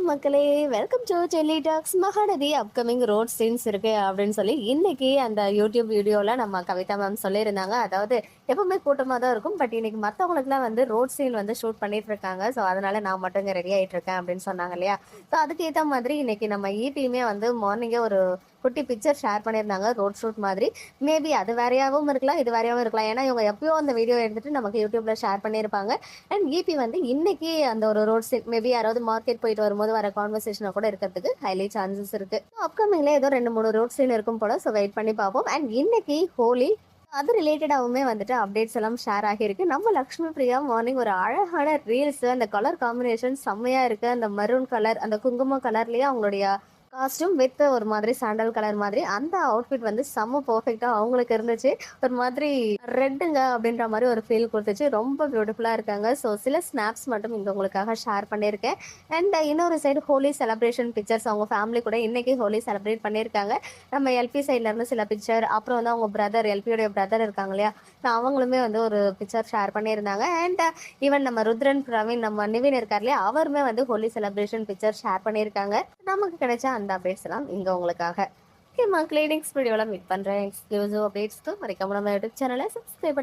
மக்களே, welcome to Delhi talks. Mahanadi upcoming road scenes இருக்கு அப்படின்னு சொல்லி இன்னைக்கு அந்த யூடியூப் வீடியோல நம்ம கவிதா மேம் சொல்லியிருந்தாங்க. அதாவது எப்பவுமே கூட்டமா தான் இருக்கும், பட் இன்னைக்கு மற்றவங்களுக்குலாம் வந்து ரோட் சீன் வந்து ஷூட் பண்ணிட்டு இருக்காங்க. ஸோ அதனால நான் மட்டும் இங்கே ரெடி ஆயிட்டு இருக்கேன் அப்படின்னு சொன்னாங்க இல்லையா. ஸோ அதுக்கேற்ற மாதிரி இன்னைக்கு நம்ம ஈபியுமே வந்து மார்னிங்கே ஒரு குட்டி பிக்சர் ஷேர் பண்ணியிருந்தாங்க, ரோட் ஷூட் மாதிரி. மேபி அது வேறையாகவும் இருக்கலாம், இது வேறையாகவும் இருக்கலாம். ஏன்னா இவங்க எப்பயோ அந்த வீடியோ எடுத்துட்டு நமக்கு யூடியூப்ல ஷேர் பண்ணியிருப்பாங்க. அண்ட் ஈபி வந்து இன்னைக்கு அந்த ஒரு ரோட் சீன் மேபி யாராவது மார்க்கெட் போயிட்டு வரும்போது வர கான்வர்சேஷனா கூட இருக்கிறதுக்கு ஹைலி சான்சஸ் இருக்கு. அப்கமிங்ல ஏதோ 2-3 ரோட் சீன் இருக்கும் போல. ஸோ வெயிட் பண்ணி பார்ப்போம். அண்ட் இன்னைக்கு ஹோலி, அது ரிலேட்டடாகவுமே வந்துட்டு அப்டேட்ஸ் எல்லாம் ஷேர் ஆகியிருக்கு. நம்ம லக்ஷ்மி பிரியா மார்னிங் ஒரு அழகான ரீல்ஸ், அந்த கலர் காம்பினேஷன் செம்மையா இருக்கு. அந்த மரூன் கலர், அந்த குங்கும கலர்லயே அவங்களுடைய காஸ்டியூம் வித் ஒரு மாதிரி சாண்டல் கலர் மாதிரி அந்த அவுட்ஃபிட் வந்து செம்ம பர்ஃபெக்டா அவங்களுக்கு இருந்துச்சு. ஒரு மாதிரி ரெட்டுங்க அப்படின்ற மாதிரி ஒரு ஃபீல் கொடுத்துச்சு. ரொம்ப பியூட்டிஃபுல்லா இருக்காங்க. ஸோ சில ஸ்னாப்ஸ் மட்டும் இங்க உங்களுக்காக ஷேர் பண்ணியிருக்கேன். அண்ட் இன்னொரு சைடு ஹோலி செலிப்ரேஷன் பிக்சர்ஸ், அவங்க ஃபேமிலி கூட இன்னைக்கு ஹோலி செலிப்ரேட் பண்ணியிருக்காங்க. நம்ம எல்பி சைட்ல இருந்து சில பிக்சர், அப்புறம் வந்து அவங்க பிரதர், எல்பியோடைய பிரதர் இருக்காங்க இல்லையா, ஸோ அவங்களுமே வந்து ஒரு பிக்சர் ஷேர் பண்ணியிருந்தாங்க. அண்ட் ஈவன் நம்ம ருத்ரன் பிரவீன், நம்ம நிவின் இருக்கார் இல்லையா, அவருமே வந்து ஹோலி செலிப்ரேஷன் பிக்சர் ஷேர் பண்ணியிருக்காங்க. நமக்கு கிடைச்ச அந்த அப்டேட்ஸ் எல்லாம் இங்க உங்களுக்காக. ஓகே மக்களே, நெக்ஸ்ட் வீடியோல மீட் பண்றேன். எக்ஸ்க்ளூசிவ் அப்டேட்ஸ்க்கு மறக்காம நம்ம யூடியூப் சேனலை சப்ஸ்கிரைப்